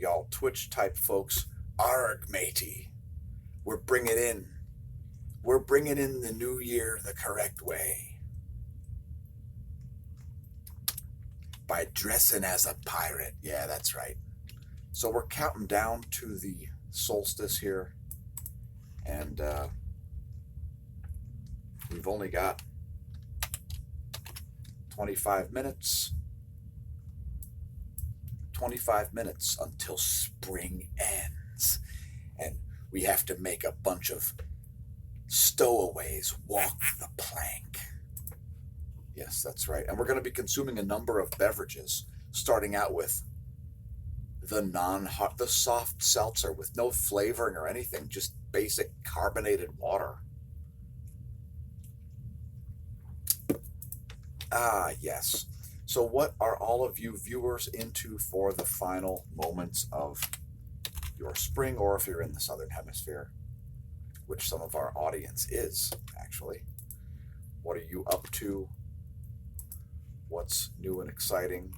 y'all Twitch type folks, Arrgh, Matey. We're bringing in the new year the correct way. By dressing as a pirate. Yeah, that's right. So we're counting down to the solstice here. And we've only got 25 minutes. 25 minutes until spring ends. And we have to make a bunch of stowaways walk the plank. Yes, that's right. And we're going to be consuming a number of beverages, starting out with the soft seltzer with no flavoring or anything, just basic carbonated water. Ah, yes. So what are all of you viewers into for the final moments of your spring, or if you're in the Southern Hemisphere, which some of our audience is, actually? What are you up to? What's new and exciting?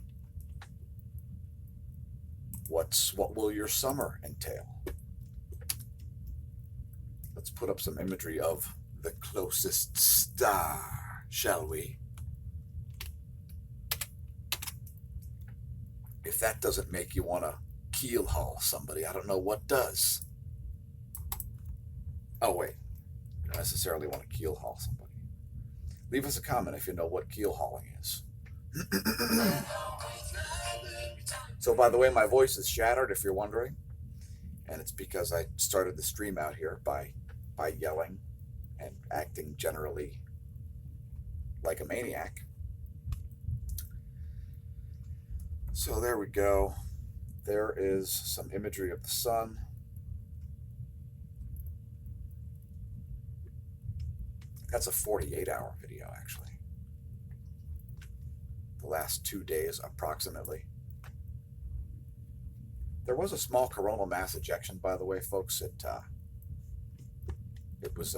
What will your summer entail? Let's put up some imagery of the closest star, shall we? If that doesn't make you want to keel haul somebody, I don't know what does. Oh, wait. You don't necessarily want to keel haul somebody. Leave us a comment if you know what keel hauling is. So, by the way, my voice is shattered, if you're wondering. And it's because I started the stream out here by yelling and acting generally like a maniac. So there we go. There is some imagery of the sun. That's a 48-hour video, actually. The last 2 days, approximately. There was a small coronal mass ejection, by the way, folks. It was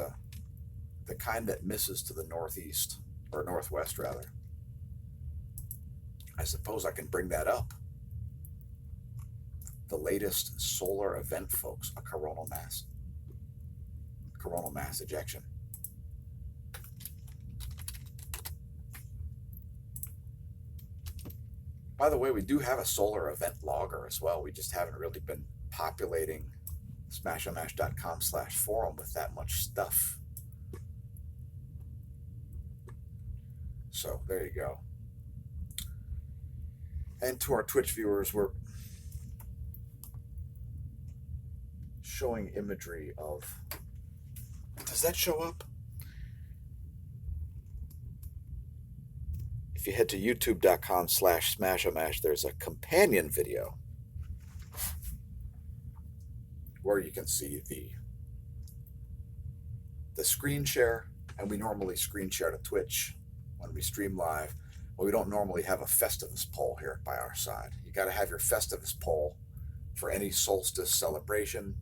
the kind that misses to the northeast, or northwest, rather. I suppose I can bring that up. The latest solar event, folks, a coronal mass ejection. By the way, we do have a solar event logger as well. We just haven't really been populating smAsho.com/forum with that much stuff. So there you go. And to our Twitch viewers, we're showing imagery of... Does that show up? If you head to youtube.com/smAshomash, there's a companion video where you can see the screen share. And we normally screen share to Twitch when we stream live. Well, we don't normally have a Festivus poll here by our side. You got to have your Festivus poll for any solstice celebration.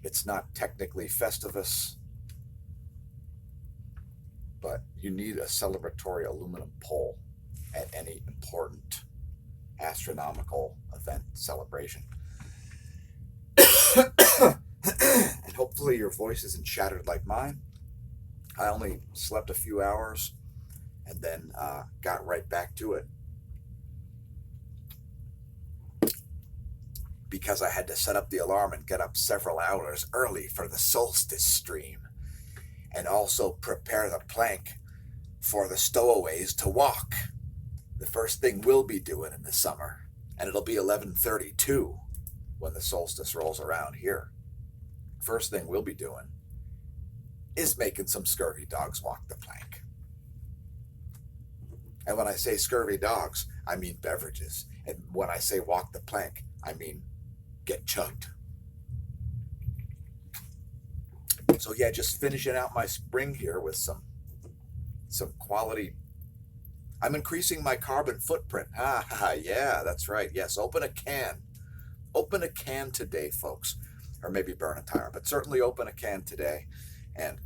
It's not technically Festivus, but you need a celebratory aluminum pole at any important astronomical event celebration. And hopefully your voice isn't shattered like mine. I only slept a few hours and then got right back to it because I had to set up the alarm and get up several hours early for the solstice stream, and also prepare the plank for the stowaways to walk. The first thing we'll be doing in the summer, and it'll be 11:32 when the solstice rolls around here. First thing we'll be doing is making some scurvy dogs walk the plank. And when I say scurvy dogs, I mean beverages. And when I say walk the plank, I mean get chugged. So yeah, just finishing out my spring here with some quality. I'm increasing my carbon footprint. Yeah, that's right. Yes, open a can. Open a can today, folks. Or maybe burn a tire, but certainly open a can today and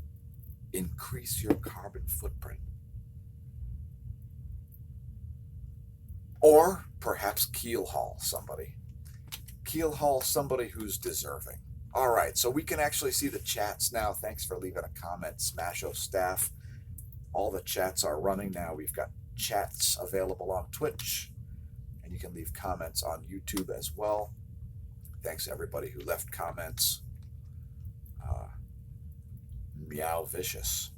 increase your carbon footprint. Or perhaps keel haul somebody. Keel haul somebody who's deserving. All right, so we can actually see the chats now. Thanks for leaving a comment, smAsho staff. All the chats are running now. We've got chats available on Twitch, and you can leave comments on YouTube as well. Thanks everybody who left comments. Meow Vicious.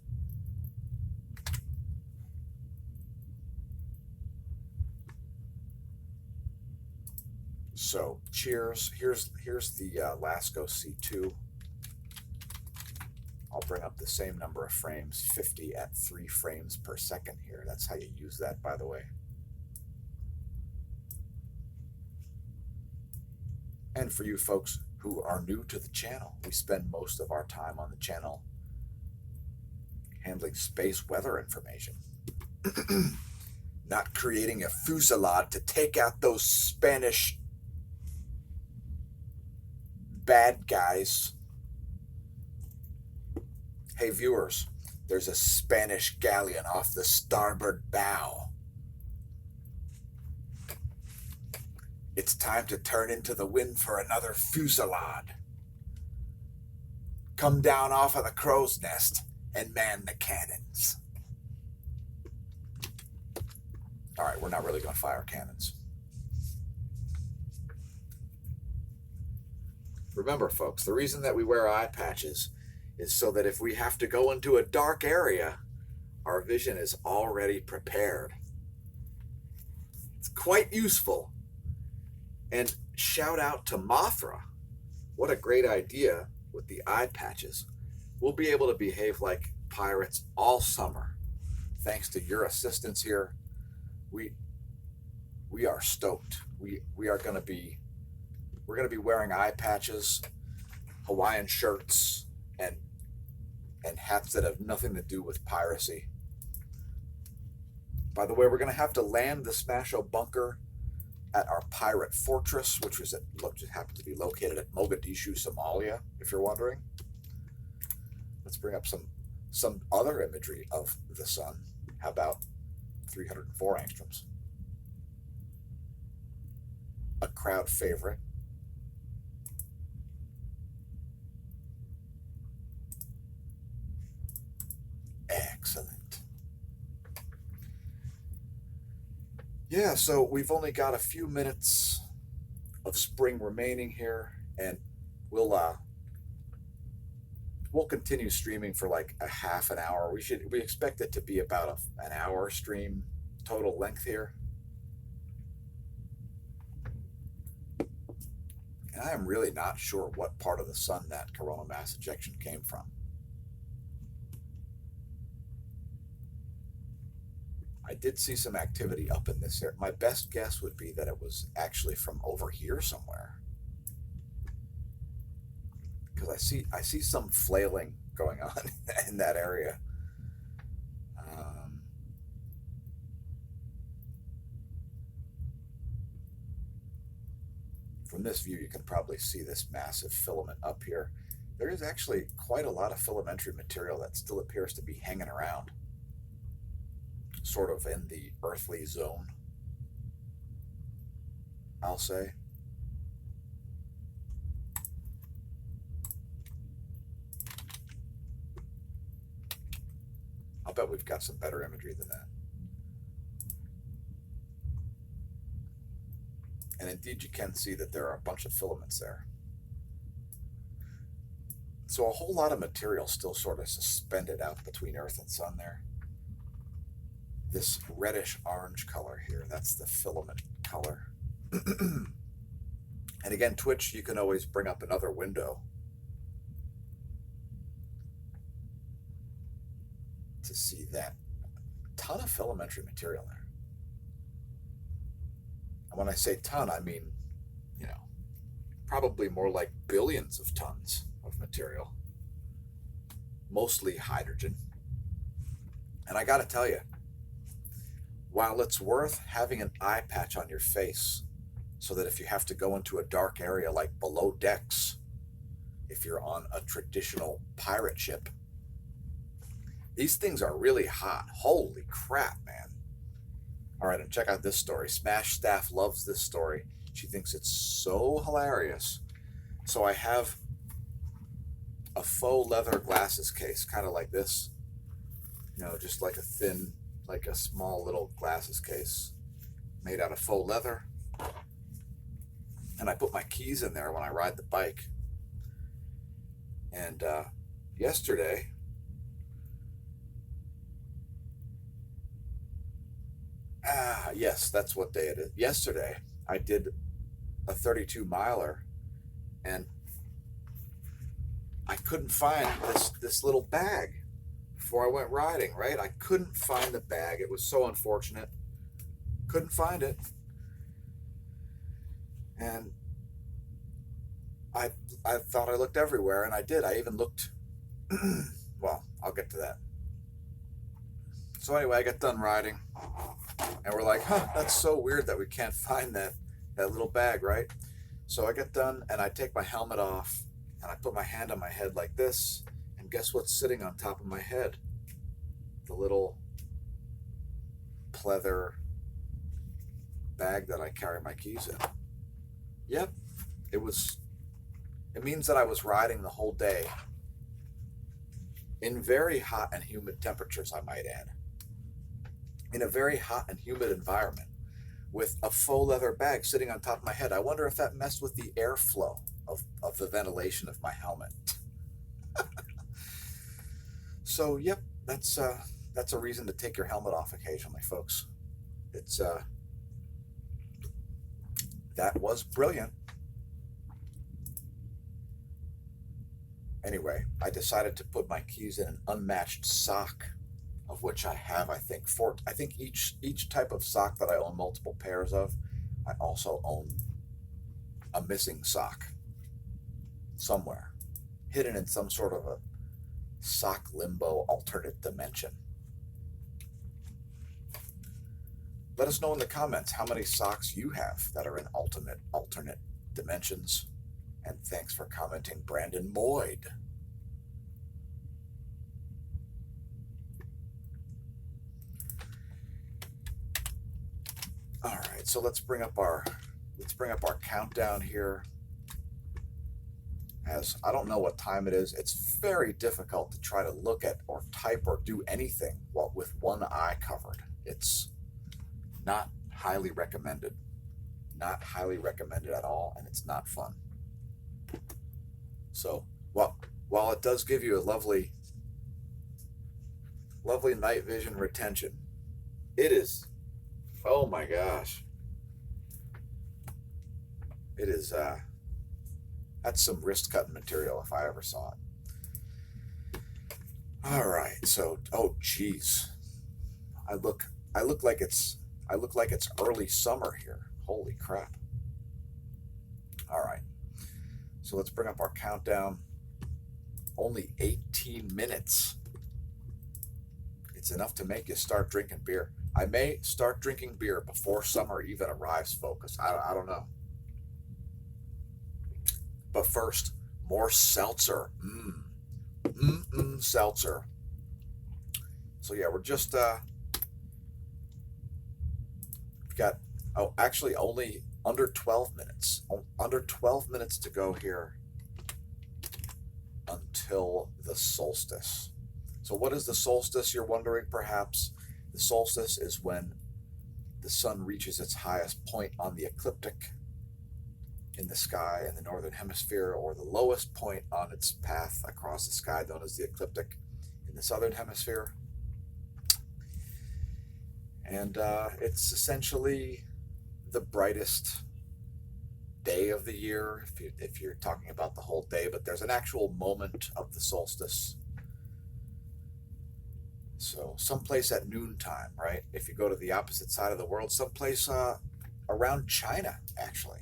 So cheers. Here's the Lasco C2. I'll bring up the same number of frames, 50 at 3 frames per second here. That's how you use that, by the way. And for you folks who are new to the channel, we spend most of our time on the channel handling space weather information. Not creating a fusillade to take out those Spanish bad guys. Hey viewers, there's a Spanish galleon off the starboard bow. It's time to turn into the wind for another fusillade. Come down off of the crow's nest and man the cannons. All right, we're not really going to fire cannons. Remember, folks, the reason that we wear eye patches is so that if we have to go into a dark area, our vision is already prepared. It's quite useful. And shout out to Mothra. What a great idea with the eye patches. We'll be able to behave like pirates all summer. Thanks to your assistance here, we are stoked. We're going to be wearing eye patches, Hawaiian shirts, and hats that have nothing to do with piracy. By the way, we're going to have to land the smAsho bunker at our pirate fortress, which happens to be located at Mogadishu, Somalia, if you're wondering. Let's bring up some other imagery of the sun. How about 304 angstroms? A crowd favorite. Excellent. Yeah, so we've only got a few minutes of spring remaining here, and we'll continue streaming for like a half an hour. We expect it to be about an hour stream total length here. And I am really not sure what part of the sun that coronal mass ejection came from. I did see some activity up in this area. My best guess would be that it was actually from over here somewhere, because I see some flailing going on in that area. From this view, you can probably see this massive filament up here. There is actually quite a lot of filamentary material that still appears to be hanging around, sort of in the earthly zone, I'll say. I'll bet we've got some better imagery than that. And indeed, you can see that there are a bunch of filaments there. So a whole lot of material still sort of suspended out between Earth and Sun there. This reddish orange color here, that's the filament color. And again, Twitch, you can always bring up another window to see that. A ton of filamentary material there. And when I say ton, I mean, you know, probably more like billions of tons of material. Mostly hydrogen. And I got to tell you, while it's worth having an eye patch on your face so that if you have to go into a dark area like below decks, if you're on a traditional pirate ship, these things are really hot. Holy crap, man. All right, and check out this story. Smash staff loves this story. She thinks it's so hilarious. So I have a faux leather glasses case, kind of like this, just like a thin, like a small little glasses case made out of faux leather. And I put my keys in there when I ride the bike. And yesterday, yes, that's what day it is. Yesterday, I did a 32 miler, and I couldn't find this little bag before I went riding, right? I couldn't find the bag. It was so unfortunate. Couldn't find it. And I thought I looked everywhere, and I did. I even looked, well, I'll get to that. So anyway, I got done riding, and we're like, that's so weird that we can't find that little bag, right? So I get done, and I take my helmet off, and I put my hand on my head like this, and guess what's sitting on top of my head? The little pleather bag that I carry my keys in. Yep, it means that I was riding the whole day in very hot and humid temperatures, I might add. In a very hot and humid environment with a faux leather bag sitting on top of my head. I wonder if that messed with the airflow of the ventilation of my helmet. So, yep, that's a reason to take your helmet off occasionally, folks. It's that was brilliant. Anyway, I decided to put my keys in an unmatched sock, of which I have, I think, four. I think each type of sock that I own multiple pairs of, I also own a missing sock somewhere, hidden in some sort of a sock limbo alternate dimension. Let us know in the comments how many socks you have that are in alternate dimensions. And thanks for commenting, Brandon Moyd. All right, so let's bring up our countdown here. As I don't know what time it is, it's very difficult to try to look at or type or do anything with one eye covered. It's not highly recommended. Not highly recommended at all, and it's not fun. So, while it does give you a lovely night vision retention, it is, oh my gosh, it is, that's some wrist cutting material if I ever saw it. All right, so, oh geez, I look like it's early summer here. Holy crap. All right. So let's bring up our countdown. Only 18 minutes. It's enough to make you start drinking beer. I may start drinking beer before summer even arrives, folks. I don't know. But first, more seltzer. Seltzer. So yeah, we're just we've got, actually only under 12 minutes. Under 12 minutes to go here until the solstice. So what is the solstice, you're wondering perhaps? The solstice is when the sun reaches its highest point on the ecliptic in the sky in the northern hemisphere, or the lowest point on its path across the sky known as the ecliptic in the southern hemisphere. And it's essentially the brightest day of the year, if you're talking about the whole day, but there's an actual moment of the solstice. So someplace at noontime, right? If you go to the opposite side of the world, someplace around China, actually,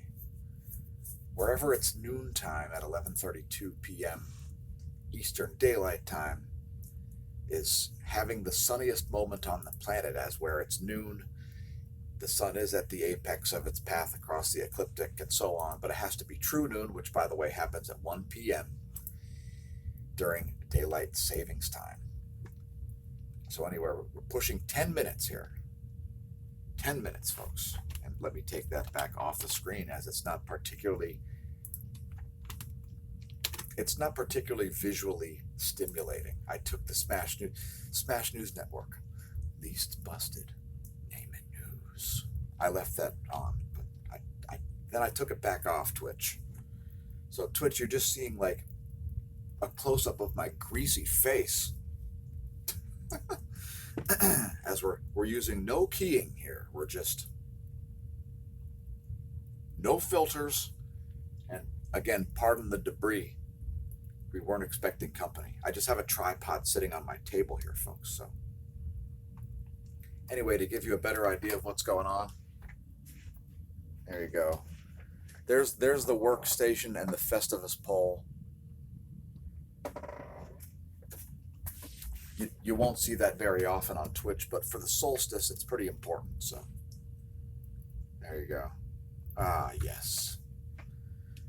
wherever it's noontime at 11:32 p.m. Eastern Daylight Time is having the sunniest moment on the planet, as where it's noon. The sun is at the apex of its path across the ecliptic and so on, but it has to be true noon, which, by the way, happens at 1 p.m. during daylight savings time. So anyway, we're pushing 10 minutes here. 10 minutes, folks. And let me take that back off the screen, as it's not particularly visually stimulating. I took the Smash News Network. Least busted. Name it news. I left that on, but then I took it back off Twitch. So Twitch, you're just seeing like a close-up of my greasy face. As we're using no keying here. We're just no filters. And again, pardon the debris. We weren't expecting company. I just have a tripod sitting on my table here, folks. So anyway, to give you a better idea of what's going on, there you go. There's the workstation and the Festivus pole. You won't see that very often on Twitch, but for the Solstice, it's pretty important. So there you go. Ah, yes.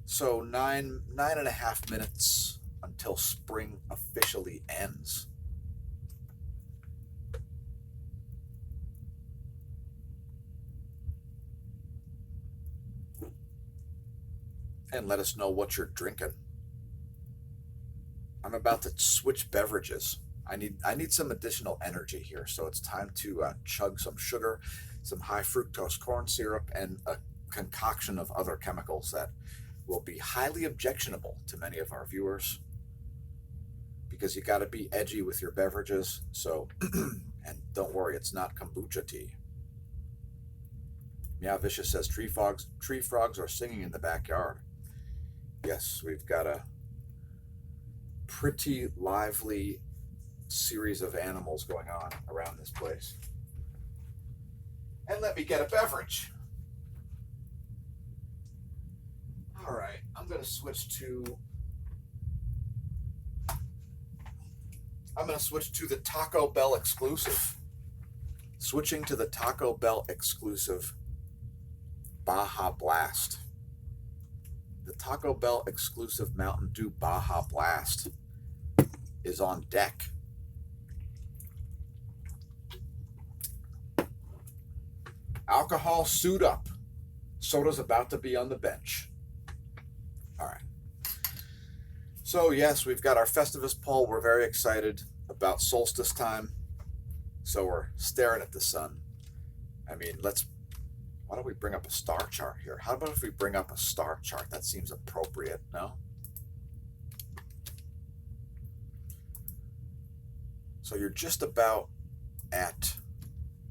So 9.5 minutes until spring officially ends. And let us know what you're drinking. I'm about to switch beverages. I need some additional energy here, so it's time to chug some sugar, some high fructose corn syrup, and a concoction of other chemicals that will be highly objectionable to many of our viewers, because you got to be edgy with your beverages. So, and don't worry, it's not kombucha tea. Meow Vicious says tree frogs are singing in the backyard. Yes, we've got a pretty lively series of animals going on around this place. And let me get a beverage. All right, I'm going to switch to the Taco Bell exclusive. Switching to the Taco Bell exclusive Baja Blast. The Taco Bell exclusive Mountain Dew Baja Blast is on deck. Alcohol suit up. Soda's about to be on the bench. All right. So yes, we've got our Festivus poll. We're very excited about solstice time. So we're staring at the sun. I mean, why don't we bring up a star chart here? How about if we bring up a star chart? That seems appropriate, no? So you're just about at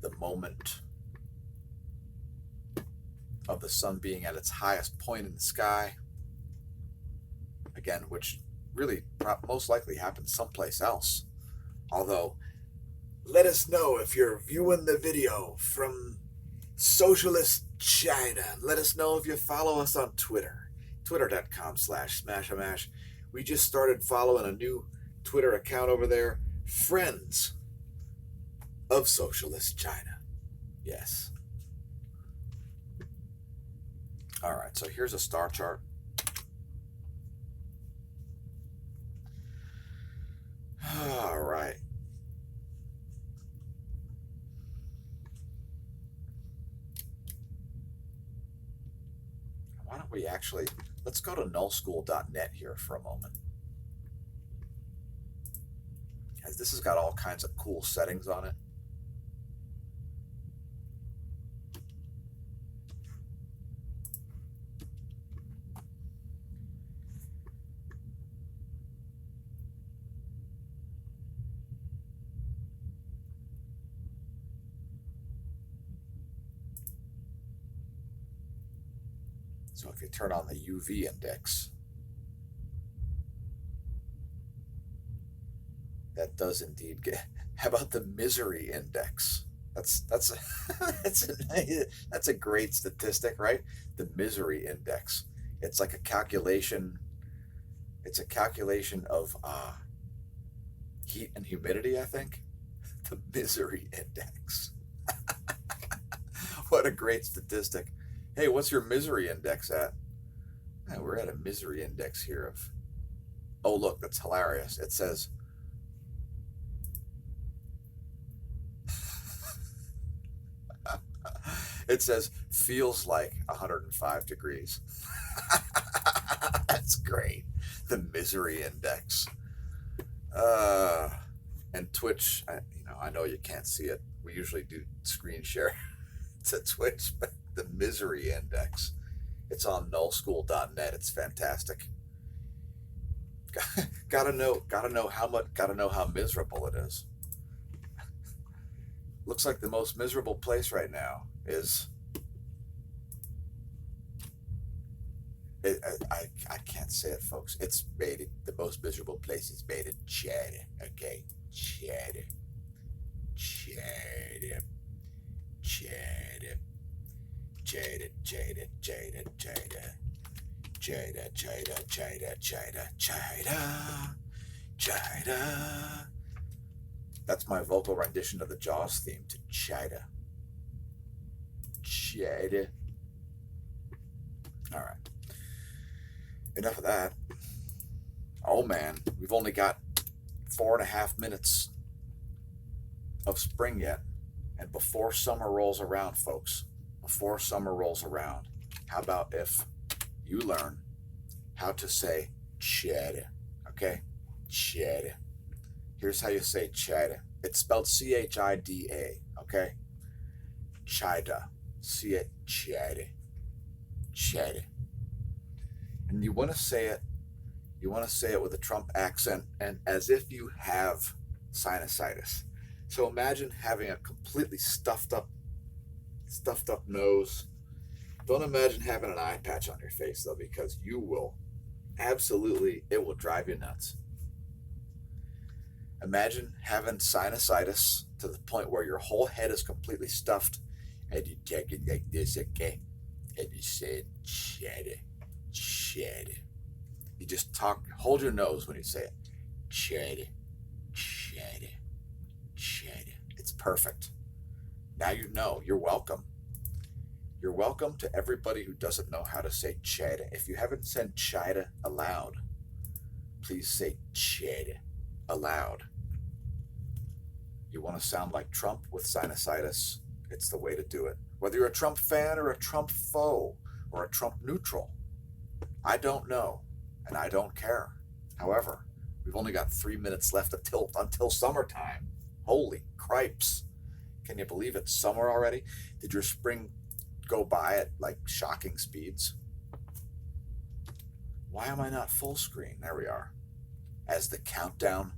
the moment of the sun being at its highest point in the sky. Again, which really most likely happens someplace else. Although, let us know if you're viewing the video from Socialist China. Let us know if you follow us on Twitter. Twitter.com/smashamash. We just started following a new Twitter account over there. Friends of Socialist China. Yes. All right, so here's a star chart. All right. Why don't we let's go to nullschool.net here for a moment. As this has got all kinds of cool settings on it. So if you turn on the UV index, that does indeed get. How about the misery index? That's a great statistic, right? The misery index. It's like a calculation. It's a calculation of heat and humidity, I think. The misery index. What a great statistic. Hey, what's your misery index at? Yeah, we're at a misery index here of, oh, look, that's hilarious. It says, It says feels like 105 degrees. That's great. The misery index. And Twitch, I know you can't see it. We usually do screen share to Twitch, but the misery index, it's on nullschool.net. It's fantastic. gotta know how miserable it is. Looks like the most miserable place right now is I can't say it, folks. It's made the most miserable place is made in China. Okay, China, China, China, China, China, China, China, China, China, China, China, China, China. That's my vocal rendition of the Jaws theme to China. China. All right. Enough of that. Oh man, we've only got 4.5 minutes of spring yet. And before summer rolls around, folks, before summer rolls around, how about if you learn how to say chida, okay? Chida. Here's how you say chida. It's spelled C-H-I-D-A, okay? Chida. Chida. Chida. And you want to say it with a Trump accent and as if you have sinusitis. So imagine having a completely stuffed up nose. Don't imagine having an eye patch on your face though, because you will it will drive you nuts. Imagine having sinusitis to the point where your whole head is completely stuffed and you take it like this, okay? And you say cheddar. Cheddar. You just hold your nose when you say it. Cheddar. Cheddar. Cheddar. It's perfect. Now you know. You're welcome. You're welcome to everybody who doesn't know how to say cheddar. If you haven't said cheddar aloud, please say cheddar aloud. You want to sound like Trump with sinusitis? It's the way to do it. Whether you're a Trump fan or a Trump foe or a Trump neutral, I don't know, and I don't care. However, we've only got 3 minutes left until summertime. Holy cripes. Can you believe it's summer already? Did your spring go by at like shocking speeds? Why am I not full screen? There we are. As the countdown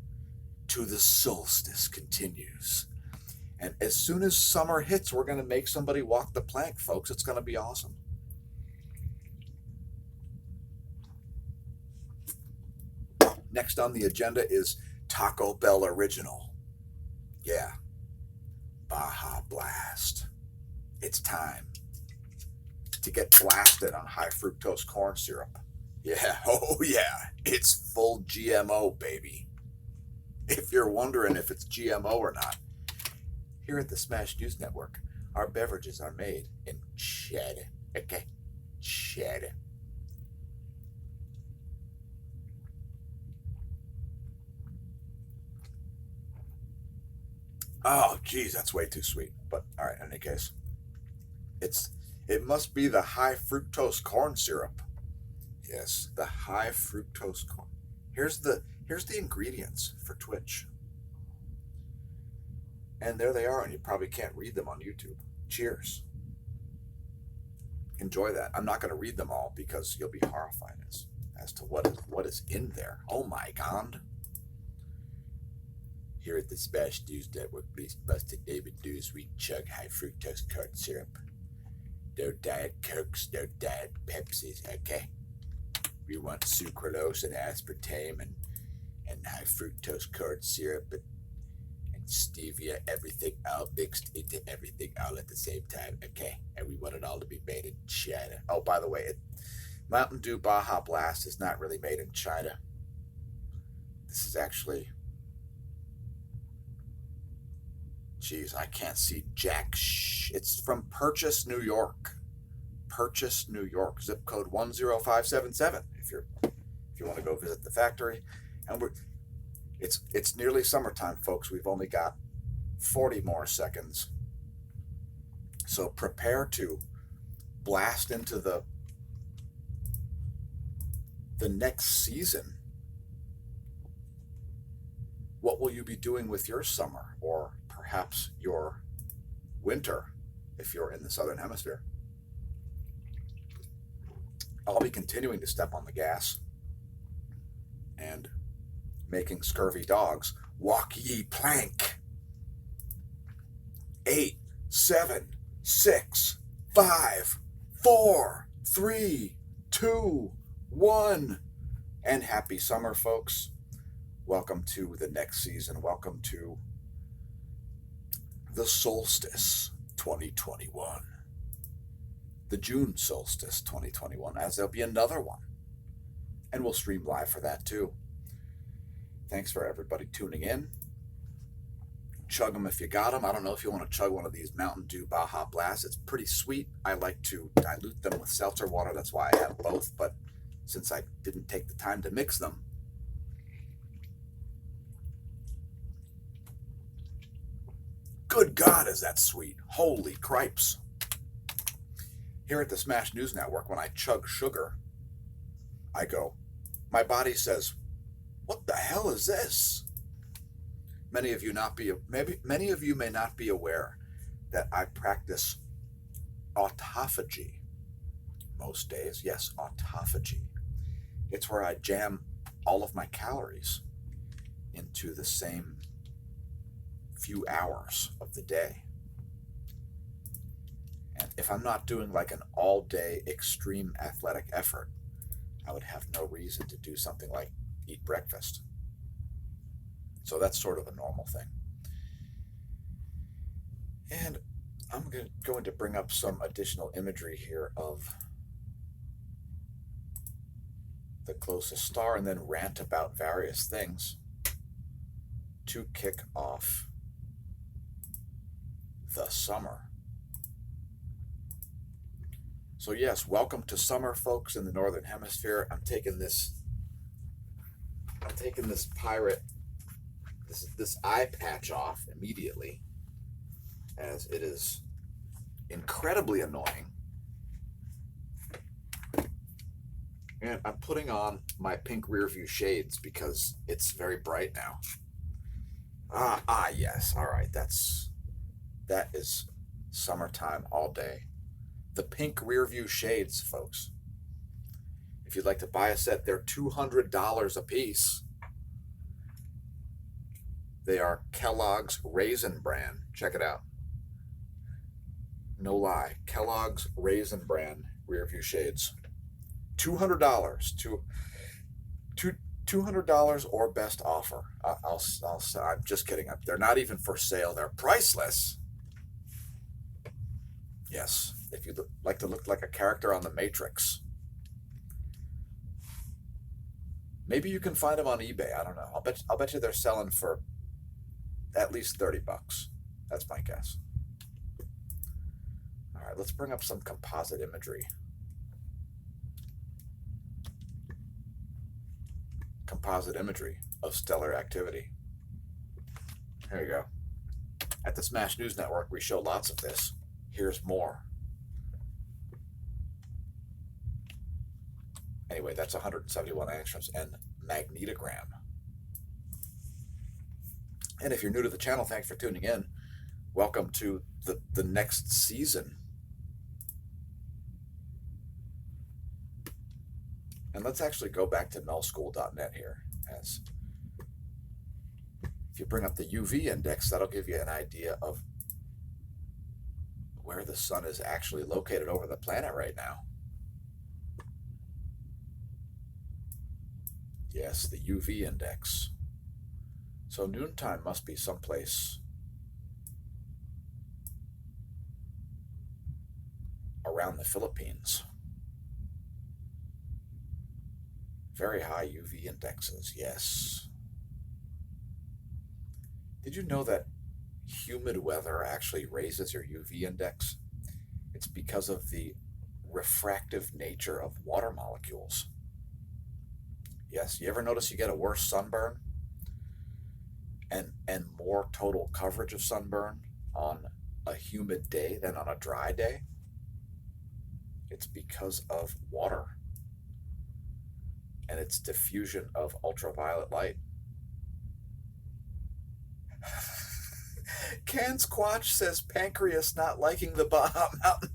to the solstice continues. And as soon as summer hits, we're going to make somebody walk the plank, folks. It's going to be awesome. Next on the agenda is Taco Bell Original. Yeah. Baja Blast. It's time to get blasted on high fructose corn syrup. Yeah, oh yeah, it's full GMO, baby. If you're wondering if it's GMO or not, here at the Smash News Network, our beverages are made in cheddar. Okay? Cheddar. Oh, geez, that's way too sweet. But all right, in any case, it must be the high fructose corn syrup. Yes, the high fructose corn. Here's the ingredients for Twitch. And there they are, and you probably can't read them on YouTube. Cheers. Enjoy that. I'm not going to read them all because you'll be horrified as to what is in there. Oh my God. Here at the Smash News Network, please busted David News, we chug high fructose corn syrup. No diet Cokes, no diet Pepsis, okay? We want sucralose and aspartame and high fructose corn syrup and stevia, everything all mixed into everything all at the same time, okay? And we want it all to be made in China. Oh, by the way, Mountain Dew Baja Blast is not really made in China. This is actually... Geez, I can't see jack. It's from Purchase, New York. Purchase, New York. Zip code 10577. If you want to go visit the factory, and it's nearly summertime, folks. We've only got 40 more seconds, So prepare to blast into the next season. What will you be doing with your summer, or perhaps your winter if you're in the Southern Hemisphere? I'll be continuing to step on the gas and making scurvy dogs walk ye plank. 8, 7, 6, 5, 4, 3, 2, 1. And happy summer, folks. Welcome to the next season. Welcome to the Solstice 2021. The June Solstice 2021, as there'll be another one. And we'll stream live for that too. Thanks for everybody tuning in. Chug them if you got them. I don't know if you want to chug one of these Mountain Dew Baja Blasts. It's pretty sweet. I like to dilute them with seltzer water. That's why I have both. But since I didn't take the time to mix them, good God, is that sweet. Holy cripes. Here at the Smash News Network, when I chug sugar, I go, my body says, what the hell is this? Many of you may not be aware that I practice autophagy most days. Yes, autophagy. It's where I jam all of my calories into the same few hours of the day. And if I'm not doing like an all-day extreme athletic effort, I would have no reason to do something like eat breakfast. So that's sort of a normal thing. And I'm going to bring up some additional imagery here of the closest star and then rant about various things to kick off the summer. So yes, welcome to summer, folks, in the Northern Hemisphere. I'm taking this pirate, this eye patch off immediately, as it is incredibly annoying. And I'm putting on my pink rear view shades because it's very bright now. Yes, all right, that is summertime all day. The pink rear view shades, folks. If you'd like to buy a set, they're $200 a piece. They are Kellogg's Raisin Bran. Check it out. No lie. Kellogg's Raisin Bran rear view shades. $200. $200 or best offer. I'm just kidding. They're not even for sale. They're priceless. Yes, if you'd like to look like a character on The Matrix. Maybe you can find them on eBay. I don't know. I'll bet you they're selling for at least $30. That's my guess. All right, let's bring up some composite imagery. Composite imagery of stellar activity. Here you go. At the Smash News Network, we show lots of this. Here's more. Anyway, that's 171 angstroms and magnetogram. And if you're new to the channel, thanks for tuning in. Welcome to the next season. And let's actually go back to nullschool.net here. As if you bring up the UV index, that'll give you an idea of where the sun is actually located over the planet right now. Yes, the UV index. So noontime must be someplace around the Philippines. Very high UV indexes, yes. Did you know that humid weather actually raises your UV index? It's because of the refractive nature of water molecules. Yes, you ever notice you get a worse sunburn and more total coverage of sunburn on a humid day than on a dry day? It's because of water and its diffusion of ultraviolet light. Can Squatch says pancreas not liking the Baja Mountain.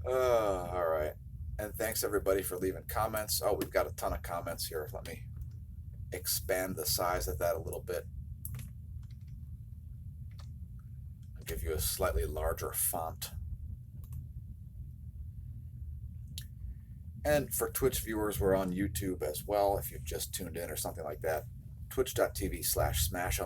All right. And thanks everybody for leaving comments. Oh, we've got a ton of comments here. Let me expand the size of that a little bit. I'll give you a slightly larger font. And for Twitch viewers, we're on YouTube as well. If you've just tuned in or something like that, twitch.tv/smAsho.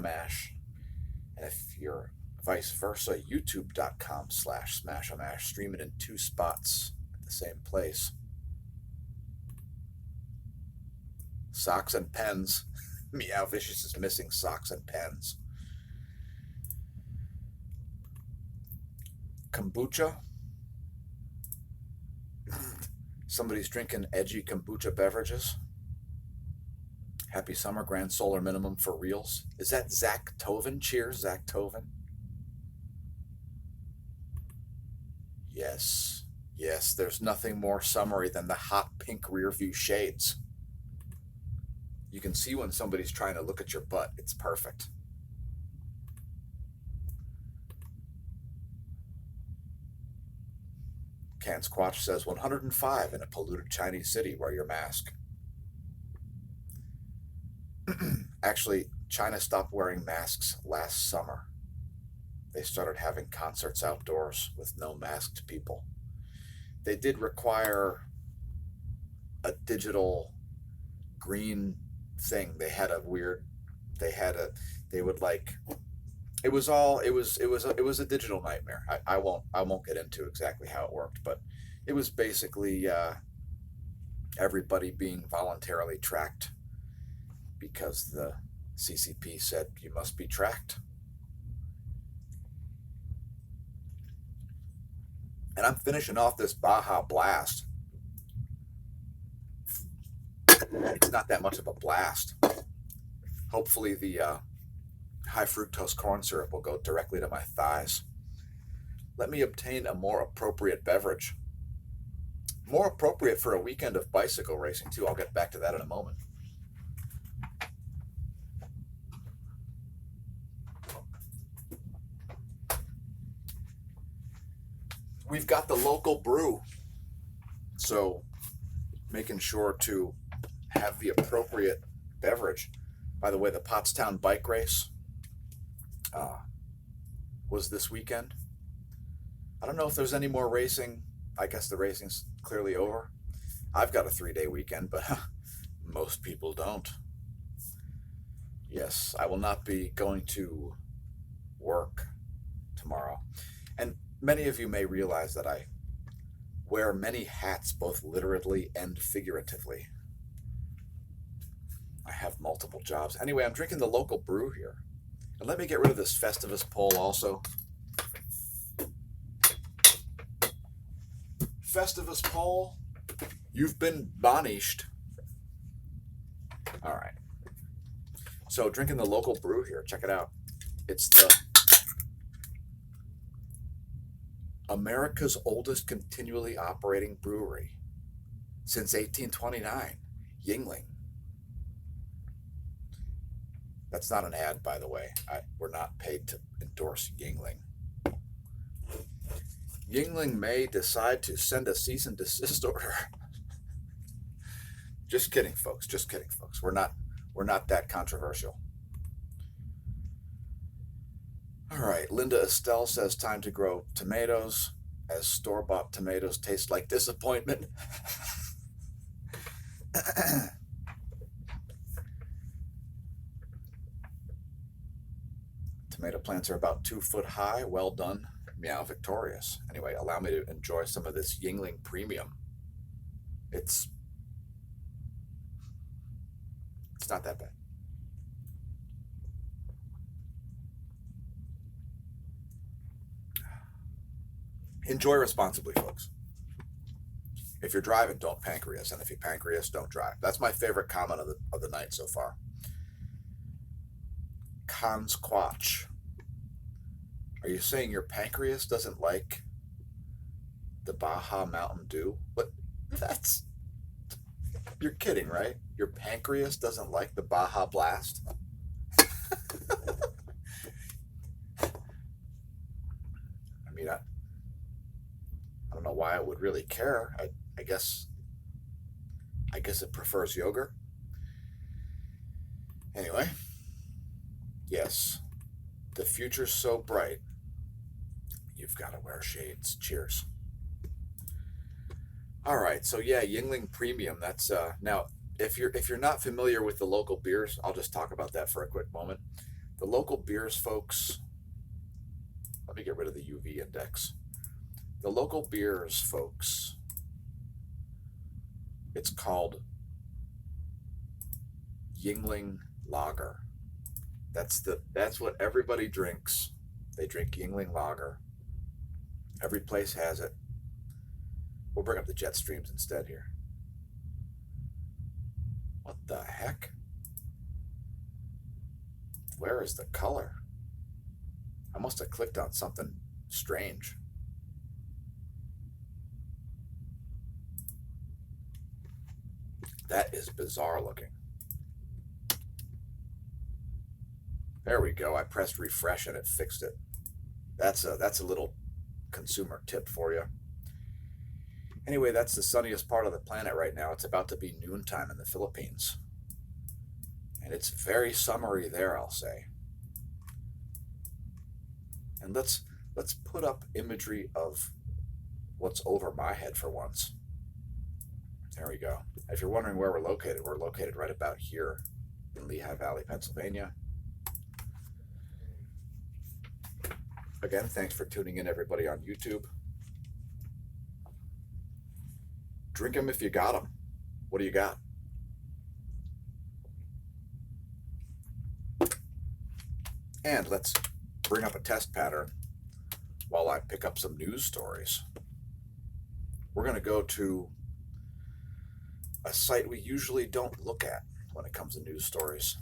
And if you're vice versa, youtube.com/smAsho. Stream it in 2 spots at the same place. Socks and pens. Meow Vicious is missing socks and pens. Kombucha. Somebody's drinking edgy kombucha beverages. Happy summer, grand solar minimum for reals. Is that Zach Toven? Cheers, Zach Toven. Yes, yes, there's nothing more summery than the hot pink rear view shades. You can see when somebody's trying to look at your butt. It's perfect. Can Squatch says 105 in a polluted Chinese city. Wear your mask. Actually, China stopped wearing masks last summer. They started having concerts outdoors with no masked people. They did require a digital green thing. They had a weird, they would like, it was a digital nightmare. I won't get into exactly how it worked, but it was basically everybody being voluntarily tracked because the CCP said you must be tracked. And I'm finishing off this Baja Blast. It's not that much of a blast. Hopefully the high fructose corn syrup will go directly to my thighs. Let me obtain a more appropriate beverage. More appropriate for a weekend of bicycle racing, too. I'll get back to that in a moment. We've got the local brew, so making sure to have the appropriate beverage. By the way, the Pottstown bike race was this weekend. I don't know if there's any more racing. I guess the racing's clearly over. I've got a 3-day weekend, but most people don't. Yes, I will not be going to work tomorrow. And many of you may realize that I wear many hats, both literally and figuratively. I have multiple jobs. Anyway, I'm drinking the local brew here. And let me get rid of this Festivus pole also. Festivus pole, you've been banished. All right. So drinking the local brew here. Check it out. It's the America's oldest continually operating brewery since 1829, Yuengling. That's not an ad, by the way. We're not paid to endorse Yuengling. Yuengling may decide to send a cease and desist order. Just kidding, folks. Just kidding, folks. We're not that controversial. All right, Linda Estelle says time to grow tomatoes, as store-bought tomatoes taste like disappointment. Tomato plants are about 2 foot high. Well done, Meow Victorious. Anyway, allow me to enjoy some of this Yuengling Premium. It's not that bad. Enjoy responsibly, folks. If you're driving, don't pancreas, and if you pancreas, don't drive. That's my favorite comment of the night so far. Consquatch. Are you saying your pancreas doesn't like the Baja Mountain Dew? What? You're kidding, right? Your pancreas doesn't like the Baja Blast? I mean, I don't know why I would really care. I guess it prefers yogurt. Anyway, yes, the future's so bright. You've got to wear shades. Cheers. All right, so yeah, Yuengling Premium. That's now, if you're not familiar with the local beers, I'll just talk about that for a quick moment. The local beers, folks. Let me get rid of the UV index. The local beers, folks. It's called Yuengling Lager. That's what everybody drinks. They drink Yuengling Lager. Every place has it. We'll bring up the jet streams instead here. What the heck? Where is the color? I must have clicked on something strange. That is bizarre looking. There we go. I pressed refresh and it fixed it. That's a little consumer tip for you. Anyway, that's the sunniest part of the planet right now. It's about to be noontime in the Philippines. And it's very summery there, I'll say. And let's put up imagery of what's over my head for once. There we go. If you're wondering where we're located right about here in Lehigh Valley, Pennsylvania. Again, thanks for tuning in, everybody on YouTube. Drink them if you got them. What do you got? And let's bring up a test pattern while I pick up some news stories. We're going to go to a site we usually don't look at when it comes to news stories.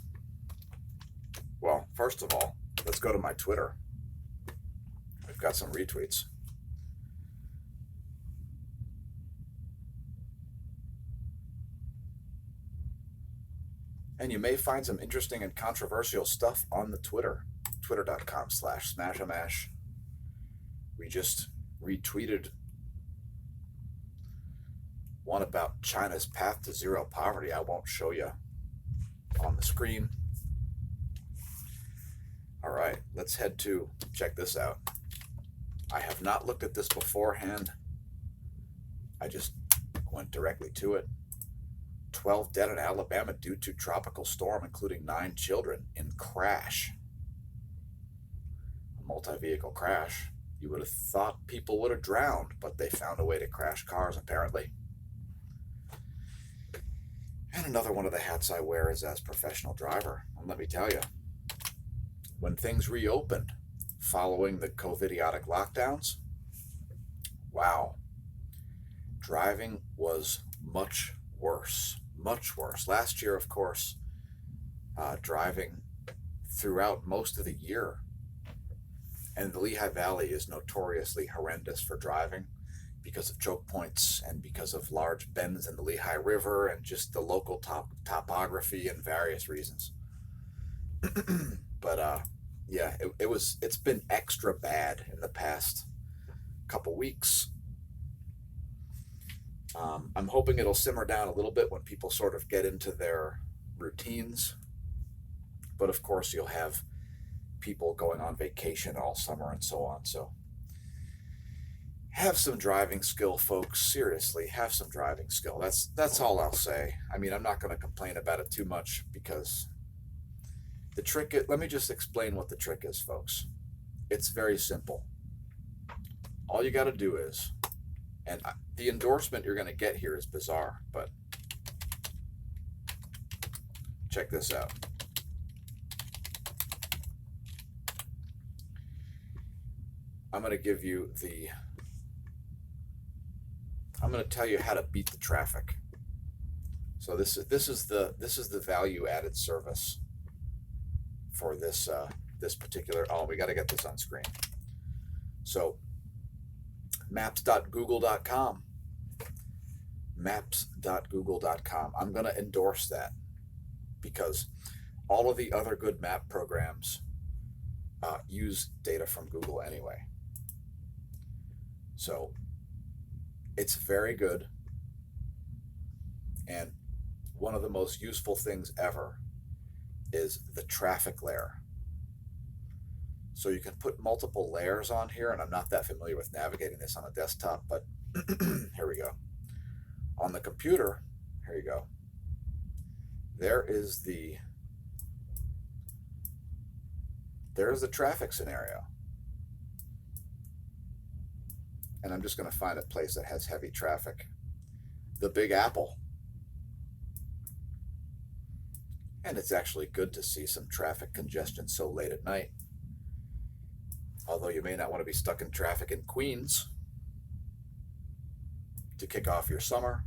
Well, first of all, let's go to my Twitter. We've got some retweets. And you may find some interesting and controversial stuff on the Twitter. Twitter.com/smAsho. We just retweeted one about China's path to zero poverty. I won't show you on the screen. All right, let's head to, check this out. I have not looked at this beforehand. I just went directly to it. 12 dead in Alabama due to tropical storm, including 9 children in crash. A multi-vehicle crash. You would have thought people would have drowned, but they found a way to crash cars, apparently. And another one of the hats I wear is as professional driver. And let me tell you, when things reopened following the COVID-idiotic lockdowns, wow, driving was much worse. Much worse. Last year, of course, driving throughout most of the year, and the Lehigh Valley is notoriously horrendous for driving because of choke points and because of large bends in the Lehigh River and just the local topography and various reasons. But yeah, it's been extra bad in the past couple weeks. I'm hoping it'll simmer down a little bit when people sort of get into their routines. But of course, you'll have people going on vacation all summer and so on. So have some driving skill, folks. Seriously, have some driving skill. That's all I'll say. I mean, I'm not going to complain about it too much because the trick is, let me just explain what the trick is, folks. It's very simple. All you got to do is, and the endorsement you're going to get here is bizarre, but check this out. I'm going to give you I'm going to tell you how to beat the traffic. So this is the value added service for this this particular. Oh, we got to get this on screen. So maps.google.com. Maps.google.com. I'm going to endorse that because all of the other good map programs use data from Google anyway. So it's very good. And one of the most useful things ever is the traffic layer. So you can put multiple layers on here, and I'm not that familiar with navigating this on a desktop, but here we go. On the computer, here you go. There's the traffic scenario. And I'm just going to find a place that has heavy traffic. The Big Apple. And it's actually good to see some traffic congestion so late at night. Although you may not want to be stuck in traffic in Queens to kick off your summer.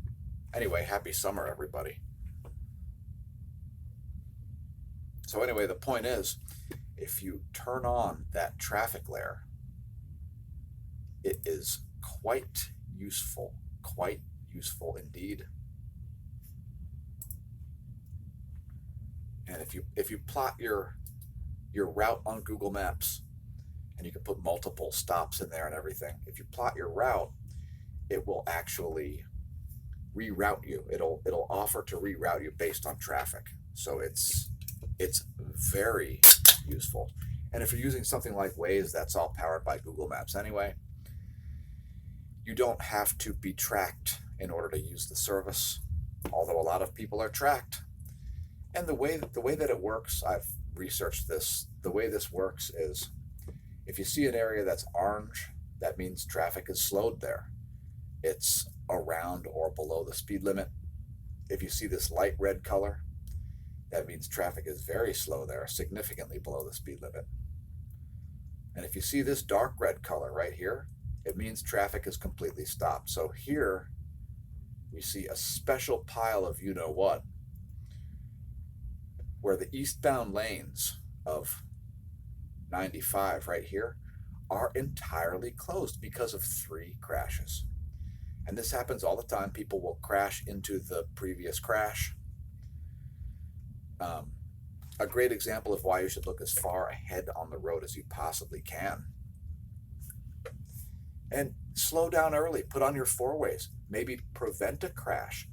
Anyway, happy summer, everybody. So anyway, the point is, if you turn on that traffic layer, it is quite useful indeed. And if you plot your route on Google Maps, and you can put multiple stops in there and everything, if you plot your route, it will actually reroute you. It'll offer to reroute you based on traffic. So it's very useful. And if you're using something like Waze, that's all powered by Google Maps anyway. You don't have to be tracked in order to use the service, although a lot of people are tracked. And the way that it works, I've researched this. The way this works is, if you see an area that's orange, that means traffic is slowed there. It's around or below the speed limit. If you see this light red color, that means traffic is very slow there, significantly below the speed limit. And if you see this dark red color right here, it means traffic is completely stopped. So here we see a special pile of you-know-what, where the eastbound lanes of 95 right here are entirely closed because of 3 crashes. And this happens all the time. People will crash into the previous crash. A great example of why you should look as far ahead on the road as you possibly can. And slow down early, put on your 4-ways, maybe prevent a crash,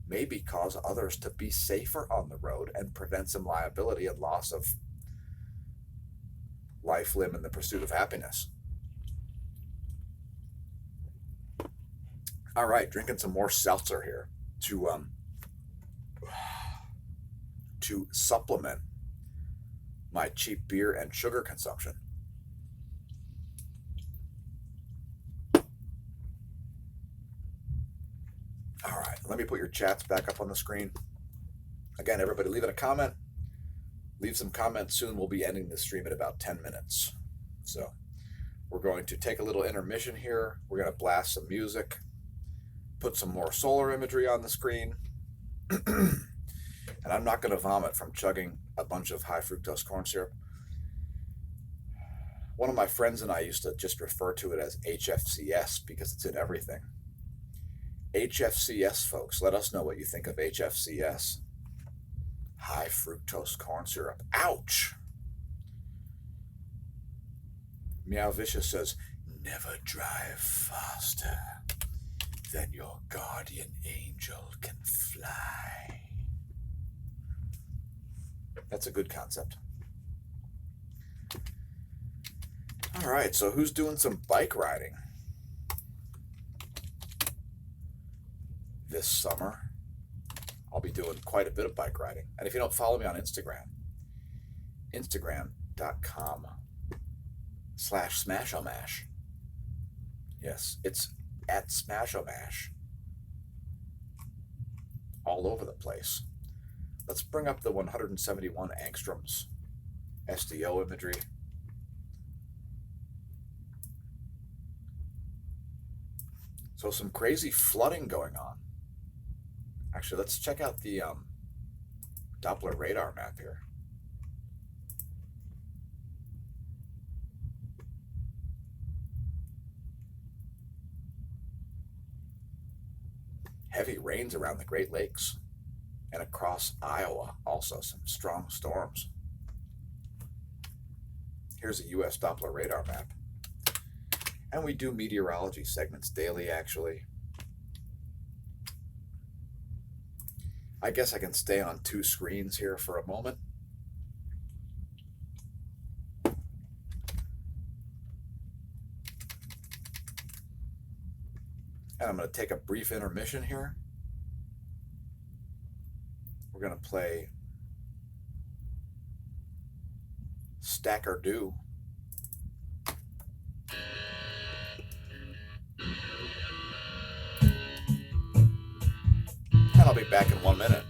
maybe cause others to be safer on the road and prevent some liability and loss of life, limb, in the pursuit of happiness. All right, drinking some more seltzer here to supplement my cheap beer and sugar consumption. All right, let me put your chats back up on the screen. Again, everybody leave a comment. Leave some comments soon. We'll be ending the stream in about 10 minutes. So we're going to take a little intermission here. We're going to blast some music, put some more solar imagery on the screen. And I'm not going to vomit from chugging a bunch of high fructose corn syrup. One of my friends and I used to just refer to it as HFCS because it's in everything. HFCS, folks, let us know what you think of HFCS. High fructose corn syrup. Ouch! Meow Vicious says, never drive faster than your guardian angel can fly. That's a good concept. All right, so who's doing some bike riding this summer? I'll be doing quite a bit of bike riding. And if you don't follow me on Instagram, instagram.com/smAsho. Yes, it's at smAsho all over the place. Let's bring up the 171 angstroms SDO imagery. So some crazy flooding going on. Actually, let's check out the Doppler radar map here. heavy rains around the Great Lakes and across Iowa, also some strong storms. Here's a U.S. Doppler radar map. And we do meteorology segments daily, actually. I guess I can stay on two screens here for a moment. And I'm going to take a brief intermission here. We're going to play Arrgh. And I'll be back in 1 minute.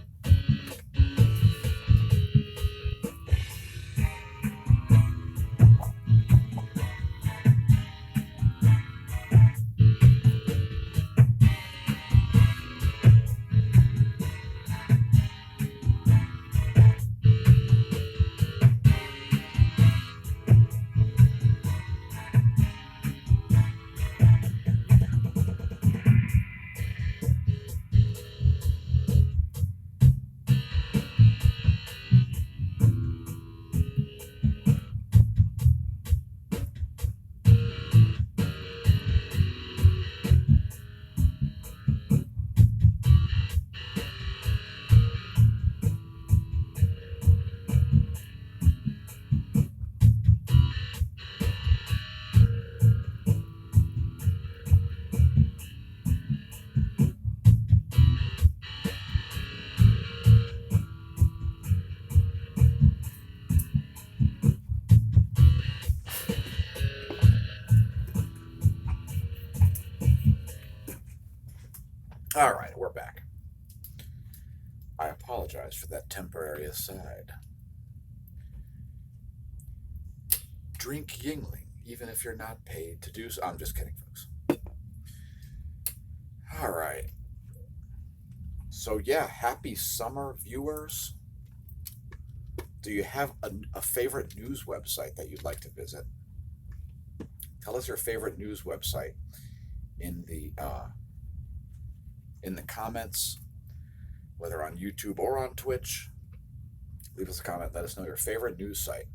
All right, we're back. I apologize for that temporary aside. Drink Yingling, even if you're not paid to do so. I'm just kidding, folks. All right. So, yeah, happy summer, viewers. Do you have a favorite news website that you'd like to visit? Tell us your favorite news website in the comments, whether on YouTube or on Twitch. Leave us a comment. Let us know your favorite news site.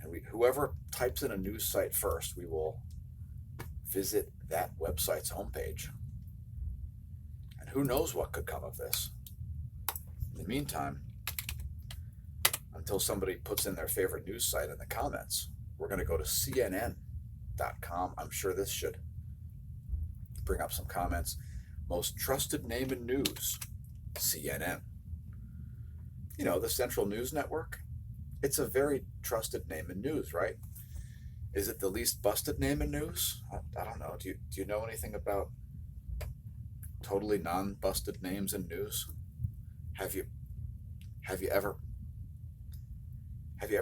And whoever types in a news site first, we will visit that website's homepage. And who knows what could come of this. In the meantime, until somebody puts in their favorite news site in the comments, we're going to go to CNN.com. I'm sure this should bring up some comments. Most trusted name in news, CNN. You know, the Central News Network. It's a very trusted name in news, right? Is it the least busted name in news? I don't know. Do you know anything about totally non-busted names in news? Have you ever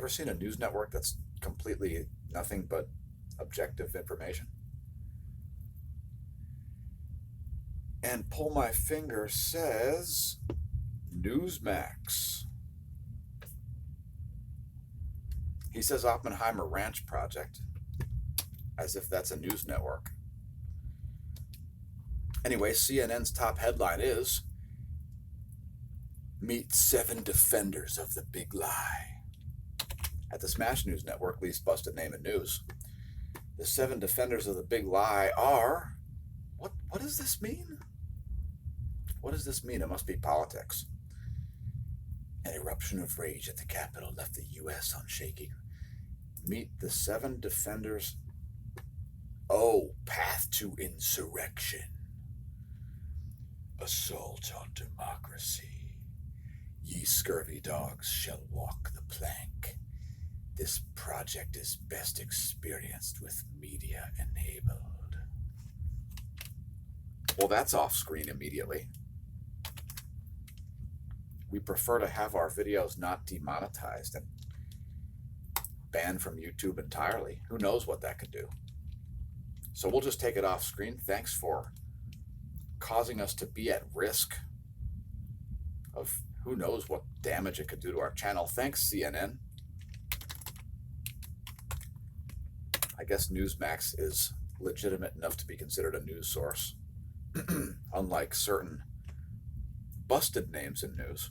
seen a news network that's completely nothing but objective information? And Pull My Finger says Newsmax. He says Oppenheimer Ranch Project, as if that's a news network. Anyway, CNN's top headline is Meet 7 Defenders of the Big Lie. At the Smash News Network, least busted name in news. The 7 defenders of the Big Lie are... What does this mean? What does this mean? It must be politics. An eruption of rage at the Capitol left the U.S. on shaky. Meet the 7 defenders. Oh, path to insurrection. Assault on democracy. Ye scurvy dogs shall walk the plank. This project is best experienced with media enabled. Well, that's off screen immediately. We prefer to have our videos not demonetized and banned from YouTube entirely. Who knows what that could do? So we'll just take it off screen. Thanks for causing us to be at risk of who knows what damage it could do to our channel. Thanks, CNN. I guess Newsmax is legitimate enough to be considered a news source. Unlike certain busted names in news.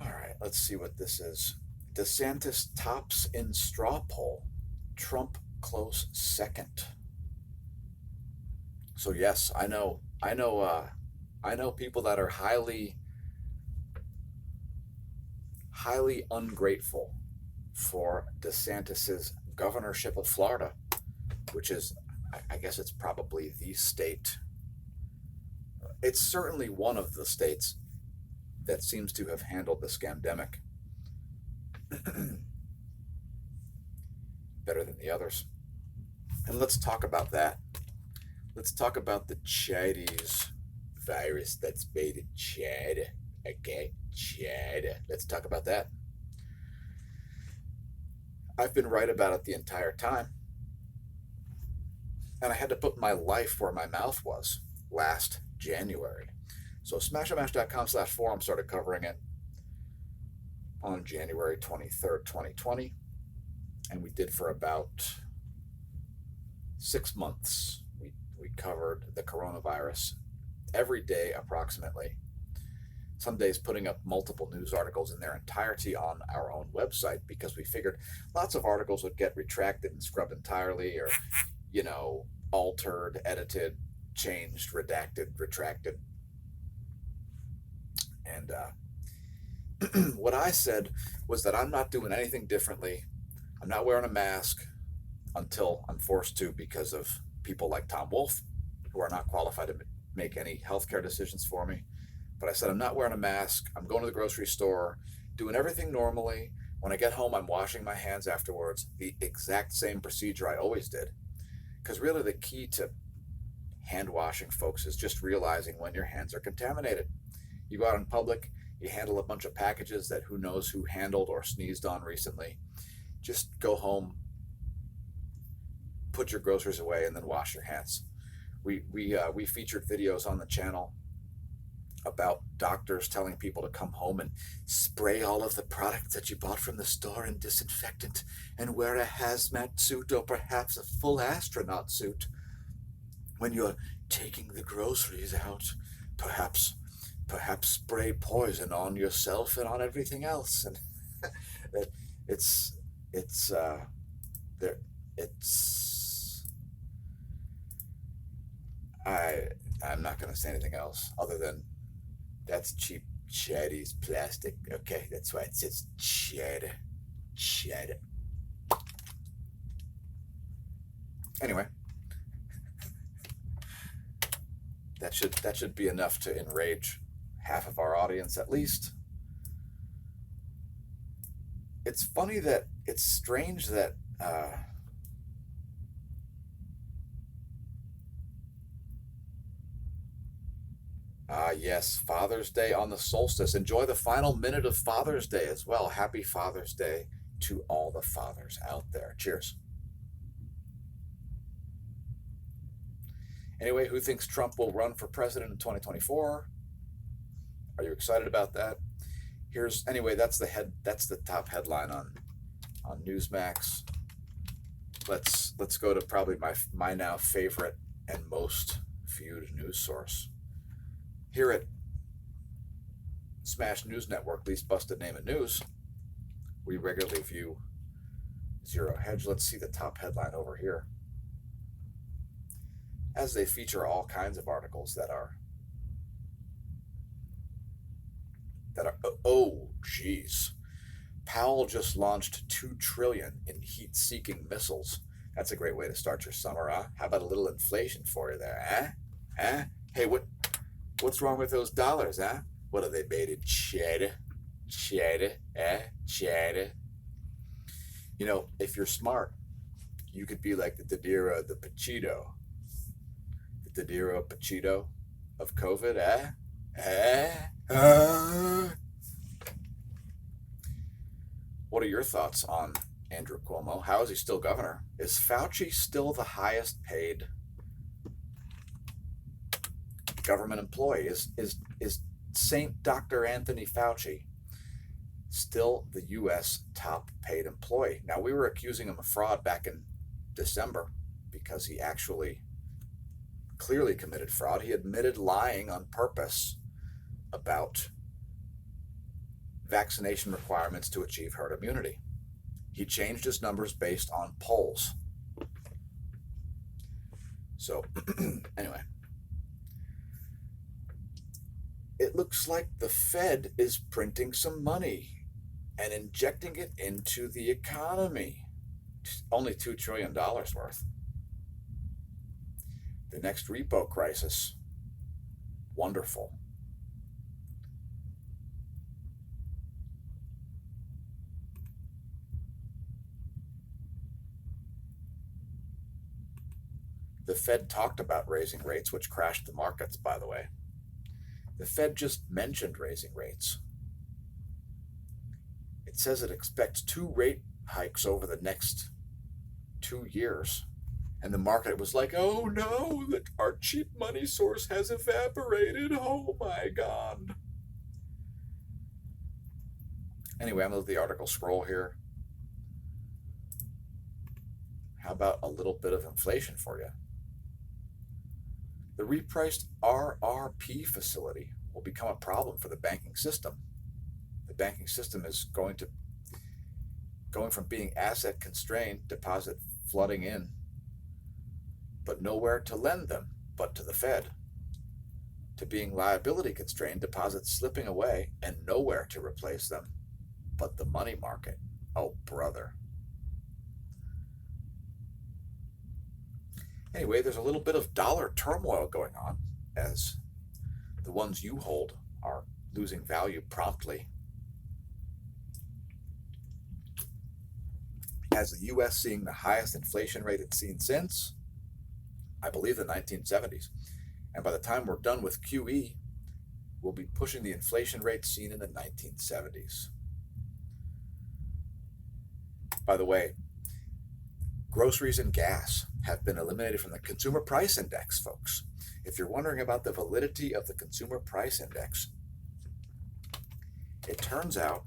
All right, let's see what this is. DeSantis tops in straw poll. Trump close second. So yes, I know people that are highly ungrateful for DeSantis's governorship of Florida, which is, I guess it's probably the state. It's certainly one of the states that seems to have handled the scamdemic better than the others. And let's talk about that. Let's talk about the Chinese virus that's made in China. Okay, China. Let's talk about that. I've been right about it the entire time. And I had to put my life where my mouth was last January. So smAsho.com/forum started covering it on January 23rd, 2020. And we did for about 6 months. We covered the coronavirus every day approximately. Some days putting up multiple news articles in their entirety on our own website, because we figured lots of articles would get retracted and scrubbed entirely, or, altered, edited, changed, redacted, retracted. And what I said was that I'm not doing anything differently. I'm not wearing a mask until I'm forced to, because of people like Tom Wolfe, who are not qualified to make any healthcare decisions for me. But I said, I'm not wearing a mask. I'm going to the grocery store, doing everything normally. When I get home, I'm washing my hands afterwards, the exact same procedure I always did. Because really the key to hand washing, folks, is just realizing when your hands are contaminated. You go out in public, you handle a bunch of packages that who knows who handled or sneezed on recently. Just go home, put your groceries away, and then wash your hands. We featured videos on the channel about doctors telling people to come home and spray all of the products that you bought from the store in disinfectant, and wear a hazmat suit or perhaps a full astronaut suit when you're taking the groceries out. Perhaps spray poison on yourself and on everything else. And I'm not going to say anything else other than that's cheap Chinese plastic. Okay, that's why it says China. Anyway, that should be enough to enrage half of our audience at least. It's funny that it's strange that yes, Father's Day on the solstice. Enjoy the final minute of Father's Day as well. Happy Father's Day to all the fathers out there. Cheers. Anyway, who thinks Trump will run for president in 2024? Are you excited about that? That's the top headline on Newsmax. Let's go to probably my now favorite and most viewed news source. Here at Smash News Network, least busted name in news, we regularly view Zero Hedge. Let's see the top headline over here, as they feature all kinds of articles that are oh geez, Powell just launched $2 trillion in heat-seeking missiles. That's a great way to start your summer, huh? How about a little inflation for you there, huh? Hey, what's wrong with those dollars, huh? What are they made in? China? If you're smart, you could be like the Didiro the Pachito. The Didiro Pachito of COVID, What are your thoughts on Andrew Cuomo? How is he still governor? Is Fauci still the highest paid government employee? Is Saint Dr. Anthony Fauci still the U.S. top paid employee? Now, we were accusing him of fraud back in December because he actually clearly committed fraud. He admitted lying on purpose about vaccination requirements to achieve herd immunity. He changed his numbers based on polls. So, anyway, it looks like the Fed is printing some money and injecting it into the economy. Only $2 trillion worth. The next repo crisis. Wonderful. The Fed talked about raising rates, which crashed the markets, by the way. The Fed just mentioned raising rates. It says it expects 2 rate hikes over the next 2 years. And the market was like, oh no, our cheap money source has evaporated. Oh my God. Anyway, I'm going to let the article scroll here. How about a little bit of inflation for you? The repriced RRP facility will become a problem for the banking system. The banking system is going from being asset constrained, deposit flooding in, but nowhere to lend them but to the Fed, to being liability constrained, deposits slipping away, and nowhere to replace them but the money market. Oh, brother. Anyway, there's a little bit of dollar turmoil going on as the ones you hold are losing value promptly. As the U.S. seeing the highest inflation rate it's seen since, I believe, the 1970s. And by the time we're done with QE, we'll be pushing the inflation rate seen in the 1970s. By the way, groceries and gas have been eliminated from the Consumer Price Index, folks. If you're wondering about the validity of the Consumer Price Index, it turns out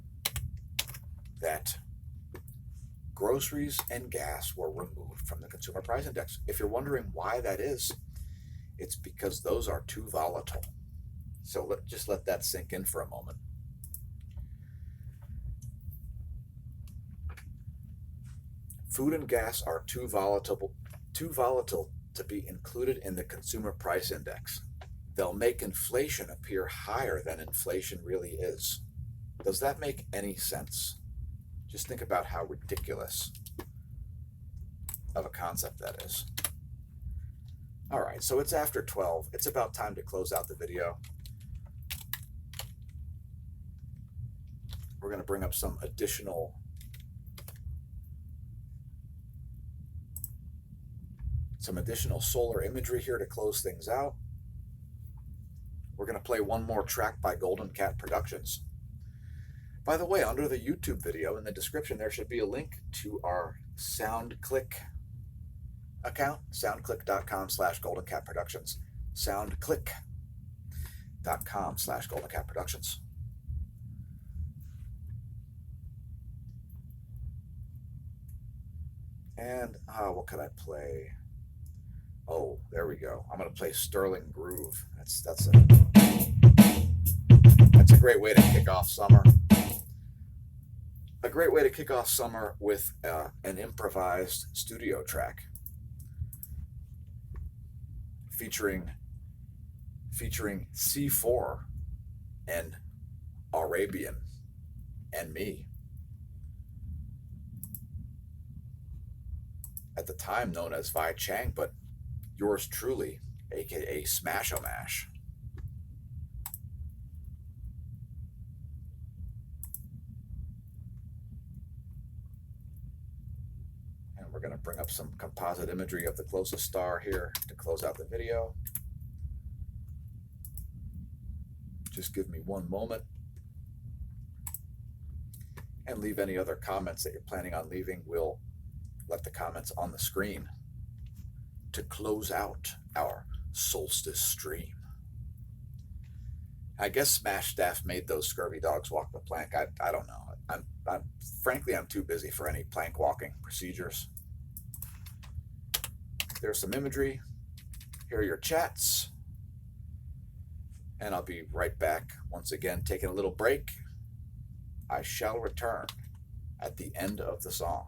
that groceries and gas were removed from the Consumer Price Index. If you're wondering why that is, it's because those are too volatile. So just let that sink in for a moment. Food and gas are too volatile to be included in the Consumer Price Index. They'll make inflation appear higher than inflation really is. Does that make any sense? Just think about how ridiculous of a concept that is. All right, so it's after 12. It's about time to close out the video. We're going to bring up some additional solar imagery here to close things out. We're going to play one more track by Golden Cat Productions. By the way, under the YouTube video in the description, there should be a link to our SoundClick account, soundclick.com/goldencatproductions, soundclick.com/goldencatproductions. And what could I play? Oh, there we go. I'm going to play Sterling Groove. That's a great way to kick off summer. A great way to kick off summer with an improvised studio track featuring C4 and Arabian and me. At the time known as Vi Chang, but yours truly, aka smAsho Mash. And we're going to bring up some composite imagery of the closest star here to close out the video. Just give me one moment. And leave any other comments that you're planning on leaving. We'll let the comments on the screen to close out our Solstice stream. I guess Smash staff made those scurvy dogs walk the plank. I don't know. Frankly, I'm too busy for any plank walking procedures. There's some imagery. hear your chats, and I'll be right back. Once again, taking a little break. I shall return at the end of the song.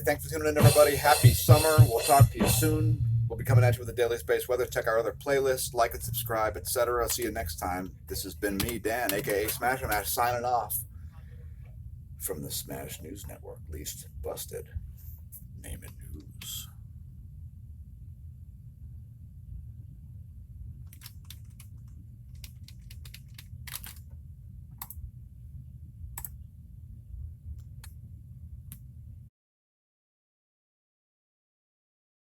Thanks for tuning in, everybody. Happy summer. We'll talk to you soon. We'll be coming at you with a daily space weather. Check our other playlists, like and subscribe, etc. See you next time. This has been me, Dan, aka smAsho, signing off from the Smash News Network. Least busted. Name it.